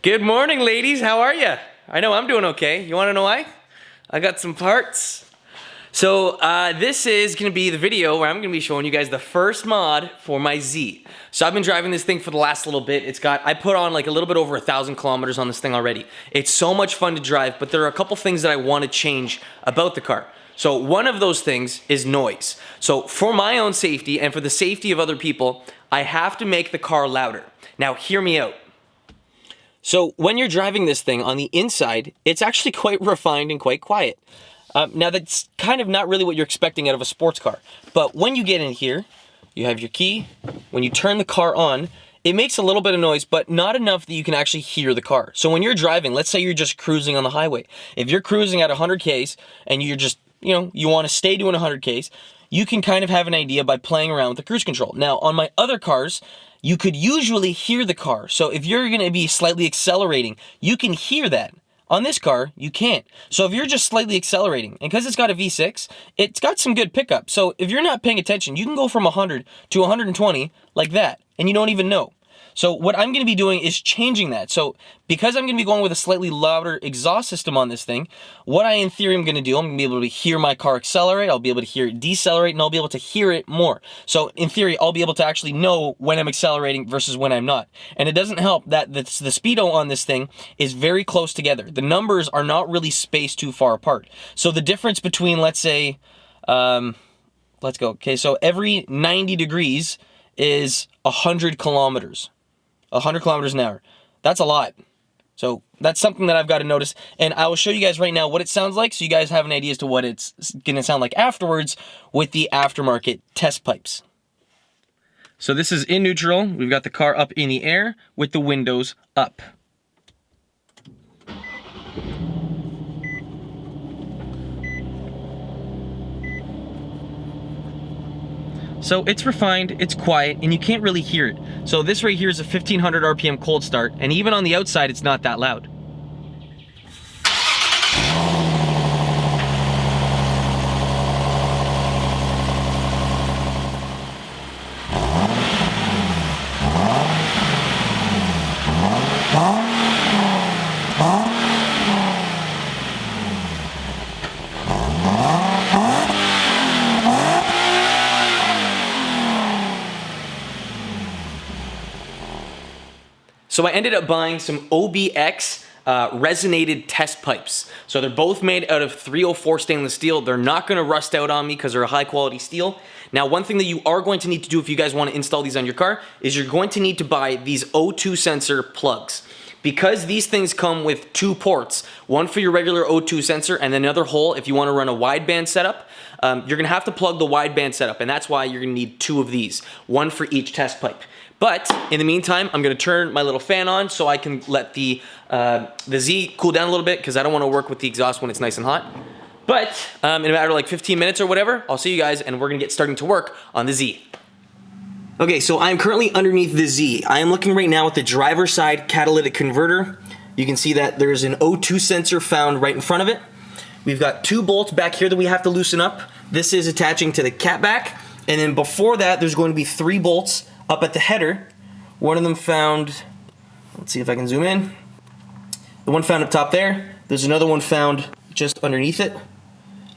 Good morning, ladies. How are you? I know I'm doing okay. You want to know why? I got some parts. So this is going to be the video where I'm going to be showing you guys the first mod for my Z. So I've been driving this thing for the last little bit. I put on like a little bit over 1,000 kilometers on this thing already. It's so much fun to drive, but there are a couple things that I want to change about the car. So one of those things is noise. So for my own safety and for the safety of other people, I have to make the car louder. Now hear me out. So when you're driving this thing on the inside, it's actually quite refined and quite quiet. Now that's kind of not really what you're expecting out of a sports car. But when you get in here, you have your key. When you turn the car on, it makes a little bit of noise, but not enough that you can actually hear the car. So when you're driving, let's say you're just cruising on the highway. If you're cruising at 100 Ks and you're just, you want to stay doing 100 Ks, you can kind of have an idea by playing around with the cruise control. Now on my other cars, you could usually hear the car. So if you're going to be slightly accelerating, you can hear that. On this car, you can't. So if you're just slightly accelerating, and because it's got a V6, it's got some good pickup. So if you're not paying attention, you can go from 100 to 120 like that, and you don't even know. So what I'm going to be doing is changing that. So because I'm going to be going with a slightly louder exhaust system on this thing, what I in theory am going to do, I'm going to be able to hear my car accelerate, I'll be able to hear it decelerate, and I'll be able to hear it more. So in theory, I'll be able to actually know when I'm accelerating versus when I'm not. And it doesn't help that the speedo on this thing is very close together. The numbers are not really spaced too far apart. So the difference between, let's say, let's go. Okay, so every 90 degrees is 100 kilometers. 100 kilometers an hour. That's a lot. So that's something that I've got to notice. And I will show you guys right now what it sounds like so you guys have an idea as to what it's going to sound like afterwards with the aftermarket test pipes. So this is in neutral. We've got the car up in the air with the windows up. So it's refined, it's quiet, and you can't really hear it. So this right here is a 1500 RPM cold start, and even on the outside, it's not that loud. So I ended up buying some OBX Resinated test pipes. So they're both made out of 304 stainless steel. They're not going to rust out on me because they're a high quality steel. Now one thing that you are going to need to do if you guys want to install these on your car is you're going to need to buy these O2 sensor plugs. Because these things come with two ports, one for your regular O2 sensor and then another hole if you want to run a wideband setup, you're going to have to plug the wideband setup, and that's why you're going to need two of these, one for each test pipe. But in the meantime, I'm going to turn my little fan on so I can let the Z cool down a little bit because I don't want to work with the exhaust when it's nice and hot. But in a matter of like 15 minutes or whatever, I'll see you guys and we're going to get starting to work on the Z. Okay, so I'm currently underneath the Z. I am looking right now at the driver's side catalytic converter. You can see that there's an O2 sensor found right in front of it. We've got two bolts back here that we have to loosen up. This is attaching to the catback. And then before that, there's going to be 3 bolts up at the header. One of them found, let's see if I can zoom in. The one found up top there. There's another one found just underneath it.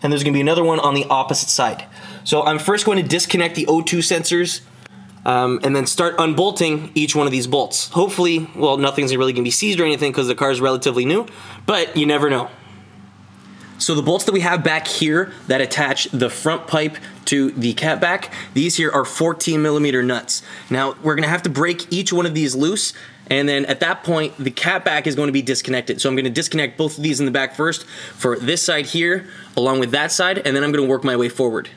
And there's going to be another one on the opposite side. So I'm first going to disconnect the O2 sensors and then start unbolting each one of these bolts. Hopefully, well, nothing's really going to be seized or anything because the car is relatively new, but you never know. So the bolts that we have back here that attach the front pipe to the catback, these here are 14 millimeter nuts. Now we're gonna have to break each one of these loose, and then at that point the catback is going to be disconnected. So I'm gonna disconnect both of these in the back first for this side here along with that side, and then I'm gonna work my way forward.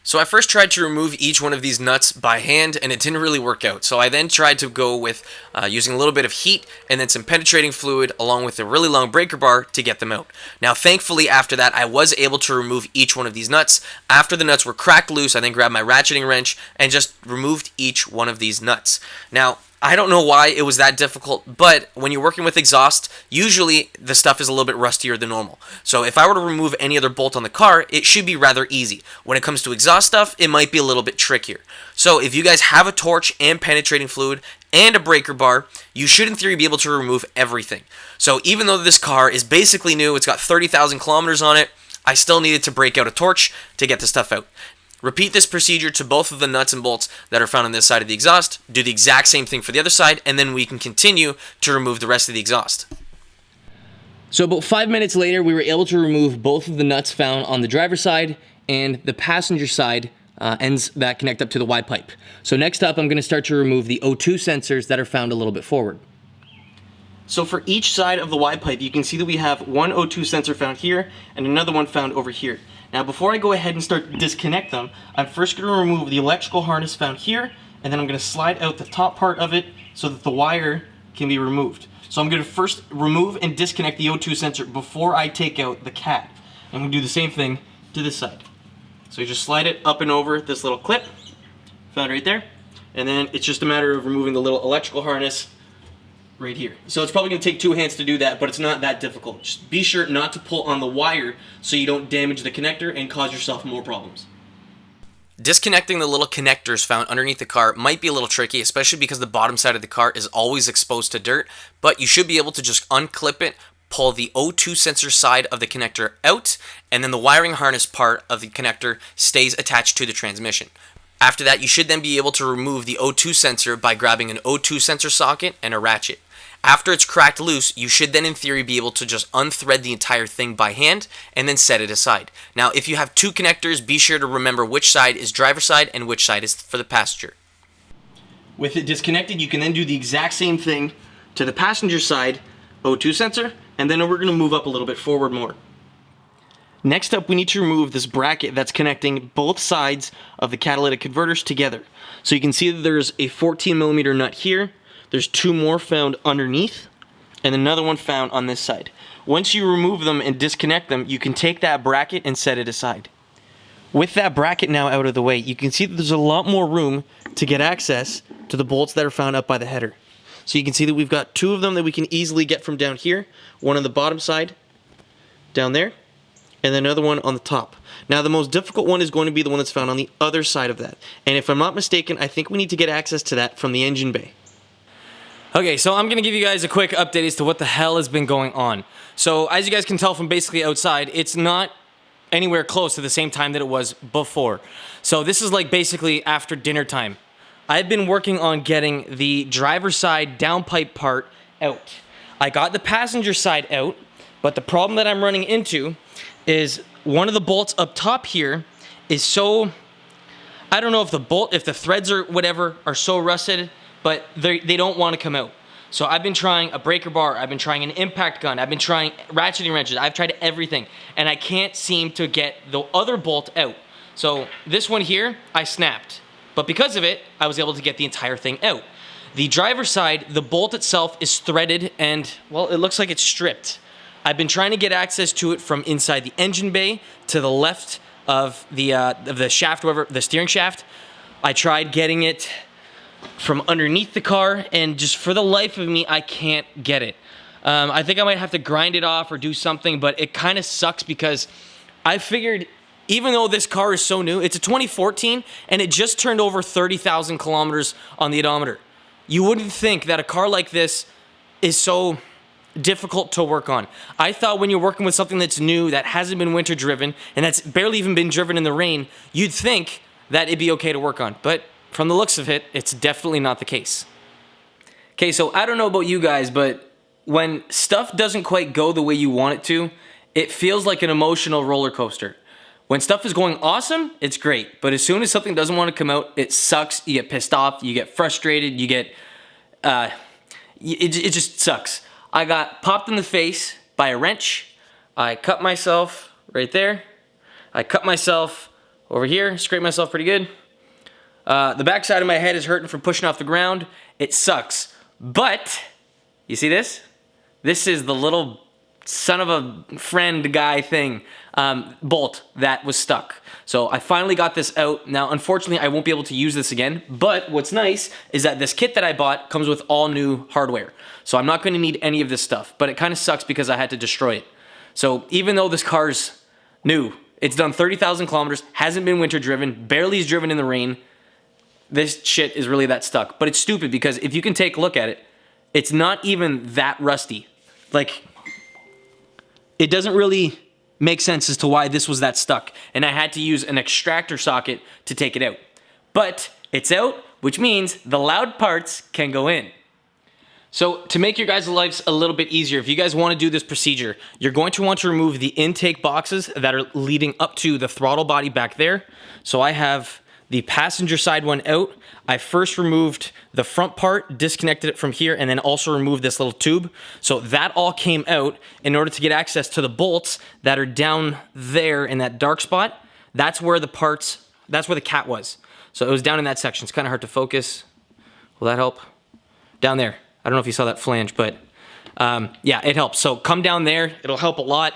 So I first tried to remove each one of these nuts by hand, and it didn't really work out. So I then tried to go with using a little bit of heat and then some penetrating fluid along with a really long breaker bar to get them out. Now thankfully after that I was able to remove each one of these nuts. After the nuts were cracked loose, I then grabbed my ratcheting wrench and just removed each one of these nuts. Now I don't know why it was that difficult, but when you're working with exhaust, usually the stuff is a little bit rustier than normal. So if I were to remove any other bolt on the car, it should be rather easy. When it comes to exhaust stuff, it might be a little bit trickier. So if you guys have a torch and penetrating fluid and a breaker bar, you should in theory be able to remove everything. So even though this car is basically new, it's got 30,000 kilometers on it, I still needed to break out a torch to get the stuff out. Repeat this procedure to both of the nuts and bolts that are found on this side of the exhaust. Do the exact same thing for the other side, and then we can continue to remove the rest of the exhaust. So about 5 minutes later, we were able to remove both of the nuts found on the driver's side and the passenger side ends that connect up to the Y pipe. So next up, I'm going to start to remove the O2 sensors that are found a little bit forward. So for each side of the Y pipe, you can see that we have one O2 sensor found here and another one found over here. Now before I go ahead and start to disconnect them, I'm first going to remove the electrical harness found here, and then I'm going to slide out the top part of it so that the wire can be removed. So I'm going to first remove and disconnect the O2 sensor before I take out the cat. I'm going to do the same thing to this side. So you just slide it up and over this little clip, found right there, and then it's just a matter of removing the little electrical harness right here. So it's probably going to take 2 hands to do that, but it's not that difficult. Just be sure not to pull on the wire so you don't damage the connector and cause yourself more problems. Disconnecting the little connectors found underneath the car might be a little tricky, especially because the bottom side of the car is always exposed to dirt, but you should be able to just unclip it, pull the O2 sensor side of the connector out, and then the wiring harness part of the connector stays attached to the transmission. After that, you should then be able to remove the O2 sensor by grabbing an O2 sensor socket and a ratchet. After it's cracked loose, you should then in theory be able to just unthread the entire thing by hand and then set it aside. Now, if you have 2 connectors, be sure to remember which side is driver's side and which side is for the passenger. With it disconnected, you can then do the exact same thing to the passenger side O2 sensor, and then we're going to move up a little bit forward more. Next up, we need to remove this bracket that's connecting both sides of the catalytic converters together. So you can see that there's a 14mm nut here, there's 2 more found underneath, and another one found on this side. Once you remove them and disconnect them, you can take that bracket and set it aside. With that bracket now out of the way, you can see that there's a lot more room to get access to the bolts that are found up by the header. So you can see that we've got 2 of them that we can easily get from down here, one on the bottom side, down there, and then another one on the top. Now the most difficult one is going to be the one that's found on the other side of that. And if I'm not mistaken, I think we need to get access to that from the engine bay. Okay, so I'm gonna give you guys a quick update as to what the hell has been going on. So as you guys can tell from basically outside, it's not anywhere close to the same time that it was before. So this is like basically after dinner time. I've been working on getting the driver's side downpipe part out. I got the passenger side out, but the problem that I'm running into is one of the bolts up top here is so, I don't know if the threads or whatever are so rusted, but they don't want to come out. So I've been trying a breaker bar, I've been trying an impact gun, I've been trying ratcheting wrenches, I've tried everything, and I can't seem to get the other bolt out. So this one here, I snapped. But because of it, I was able to get the entire thing out. The driver's side, the bolt itself is threaded and, well, it looks like it's stripped. I've been trying to get access to it from inside the engine bay to the left of the shaft, whatever, the steering shaft. I tried getting it from underneath the car, and just for the life of me, I can't get it. I think I might have to grind it off or do something, but it kind of sucks because I figured, even though this car is so new, it's a 2014, and it just turned over 30,000 kilometers on the odometer. You wouldn't think that a car like this is so difficult to work on. I thought when you're working with something that's new, that hasn't been winter driven, and that's barely even been driven in the rain, you'd think that it'd be okay to work on. But from the looks of it, it's definitely not the case. Okay, so I don't know about you guys, but when stuff doesn't quite go the way you want it to, it feels like an emotional roller coaster. When stuff is going awesome, it's great. But as soon as something doesn't want to come out, it sucks. You get pissed off. You get frustrated. You get, it just sucks. I got popped in the face by a wrench. I cut myself right there. I cut myself over here, scraped myself pretty good. The back side of my head is hurting from pushing off the ground. It sucks. But, you see this? This is the little son of a friend guy thing bolt that was stuck. So I finally got this out. Now, unfortunately, I won't be able to use this again, but what's nice is that this kit that I bought comes with all new hardware. So I'm not gonna need any of this stuff, but it kind of sucks because I had to destroy it. So even though this car's new, it's done 30,000 kilometers, hasn't been winter driven, barely is driven in the rain, this shit is really that stuck. But it's stupid because if you can take a look at it, it's not even that rusty. Like, it doesn't really make sense as to why this was that stuck. And I had to use an extractor socket to take it out. But it's out, which means the loud parts can go in. So to make your guys' lives a little bit easier, if you guys want to do this procedure, you're going to want to remove the intake boxes that are leading up to the throttle body back there. So I have the passenger side one out. I first removed the front part, disconnected it from here, and then also removed this little tube. So that all came out in order to get access to the bolts that are down there in that dark spot. That's where the cat was. So it was down in that section. It's kind of hard to focus. Will that help? Down there. I don't know if you saw that flange, but yeah, it helps. So come down there. It'll help a lot.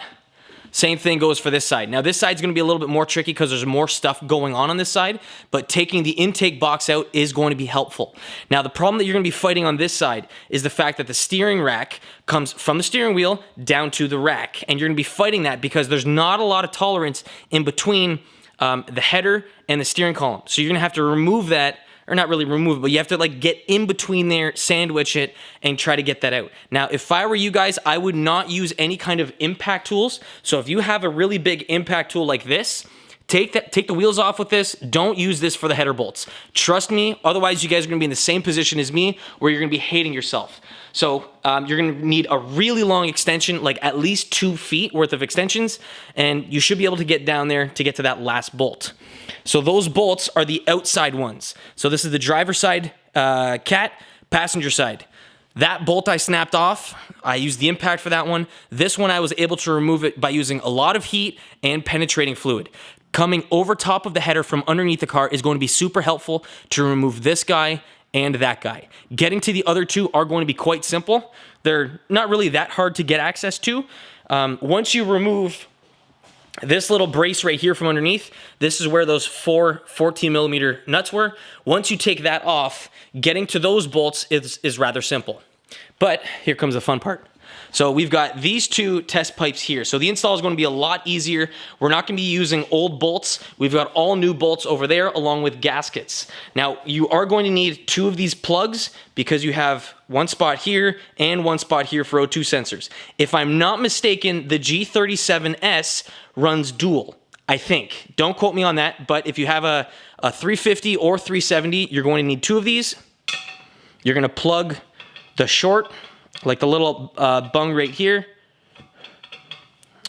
Same thing goes for this side. Now this side's gonna be a little bit more tricky because there's more stuff going on this side, but taking the intake box out is going to be helpful. Now the problem that you're gonna be fighting on this side is the fact that the steering rack comes from the steering wheel down to the rack, and you're gonna be fighting that because there's not a lot of tolerance in between the header and the steering column. So you're gonna have to remove that, or not really remove it, but you have to like get in between there, sandwich it, and try to get that out. Now, if I were you guys, I would not use any kind of impact tools. So if you have a really big impact tool like this, take the wheels off with this. Don't use this for the header bolts. Trust me, otherwise you guys are gonna be in the same position as me where you're gonna be hating yourself. So you're gonna need a really long extension, like at least 2 feet worth of extensions, and you should be able to get down there to get to that last bolt. So those bolts are the outside ones. So this is the driver's side cat, passenger side. That bolt I snapped off, I used the impact for that one. This one I was able to remove it by using a lot of heat and penetrating fluid. Coming over top of the header from underneath the car is going to be super helpful to remove this guy and that guy. Getting to the other two are going to be quite simple. They're not really that hard to get access to. Once you remove this little brace right here from underneath, this is where those 4 14mm nuts were. Once you take that off, getting to those bolts is rather simple. But here comes the fun part. So we've got these 2 test pipes here. So the install is going to be a lot easier. We're not going to be using old bolts. We've got all new bolts over there along with gaskets. Now you are going to need 2 of these plugs because you have one spot here and one spot here for O2 sensors. If I'm not mistaken, the G37S runs dual, I think. Don't quote me on that, but if you have a 350 or 370, you're going to need 2 of these. You're going to plug the short, like the little bung right here.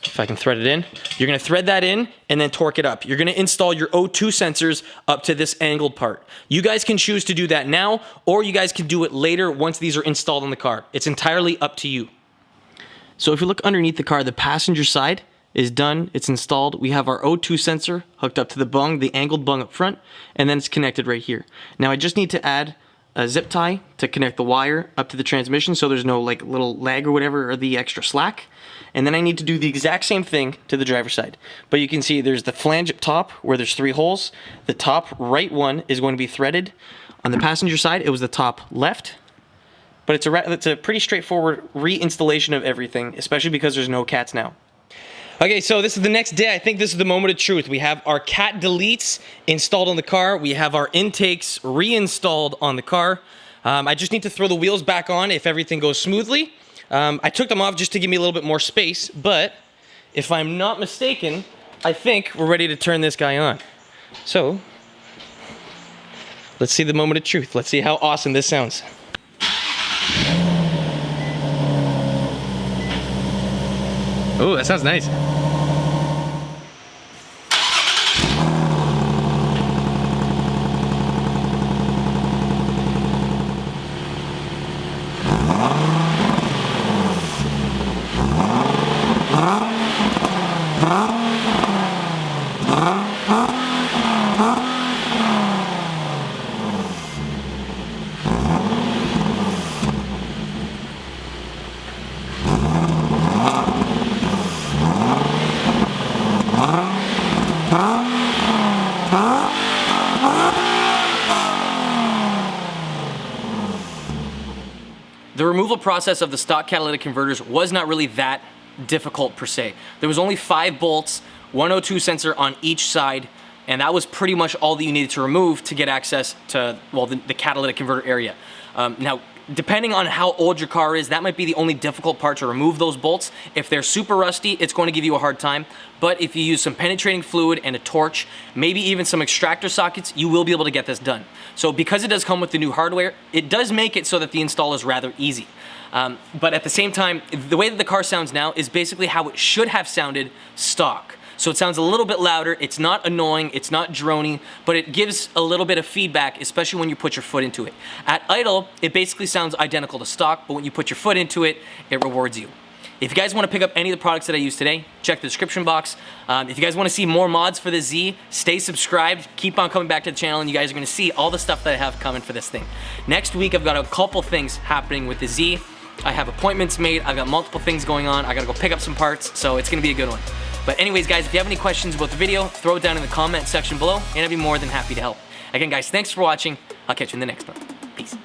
If I can thread it in. You're gonna thread that in and then torque it up. You're gonna install your O2 sensors up to this angled part. You guys can choose to do that now, or you guys can do it later once these are installed on the car. It's entirely up to you. So if you look underneath the car, the passenger side is done, it's installed. We have our O2 sensor hooked up to the bung, the angled bung up front, and then it's connected right here. Now I just need to add a zip tie to connect the wire up to the transmission so there's no like little lag or whatever or the extra slack. And then I need to do the exact same thing to the driver's side. But you can see there's the flange up top where there's 3 holes. The top right one is going to be threaded. On the passenger side, it was the top left. But it's a pretty straightforward reinstallation of everything, especially because there's no cats now. Okay, so this is the next day. I think this is the moment of truth. We have our cat deletes installed on the car. We have our intakes reinstalled on the car. I just need to throw the wheels back on if everything goes smoothly. I took them off just to give me a little bit more space, but if I'm not mistaken, I think we're ready to turn this guy on. So, let's see the moment of truth. Let's see how awesome this sounds. Oh, that sounds nice. process of the stock catalytic converters was not really that difficult per se. There was only 5 bolts, 102 sensor on each side, and that was pretty much all that you needed to remove to get access to, well, the catalytic converter area. Now, depending on how old your car is, that might be the only difficult part to remove those bolts. If they're super rusty, it's going to give you a hard time. But if you use some penetrating fluid and a torch, maybe even some extractor sockets, you will be able to get this done. So because it does come with the new hardware, it does make it so that the install is rather easy. But at the same time, the way that the car sounds now is basically how it should have sounded stock. So it sounds a little bit louder, it's not annoying, it's not drony, but it gives a little bit of feedback, especially when you put your foot into it. At idle, it basically sounds identical to stock, but when you put your foot into it, it rewards you. If you guys want to pick up any of the products that I use today, check the description box. If you guys want to see more mods for the Z, stay subscribed, keep on coming back to the channel, and you guys are going to see all the stuff that I have coming for this thing. Next week, I've got a couple things happening with the Z. I have appointments made, I've got multiple things going on, I gotta go pick up some parts, so it's gonna be a good one. But anyways, guys, if you have any questions about the video, throw it down in the comment section below, and I'd be more than happy to help. Again, guys, thanks for watching. I'll catch you in the next one. Peace.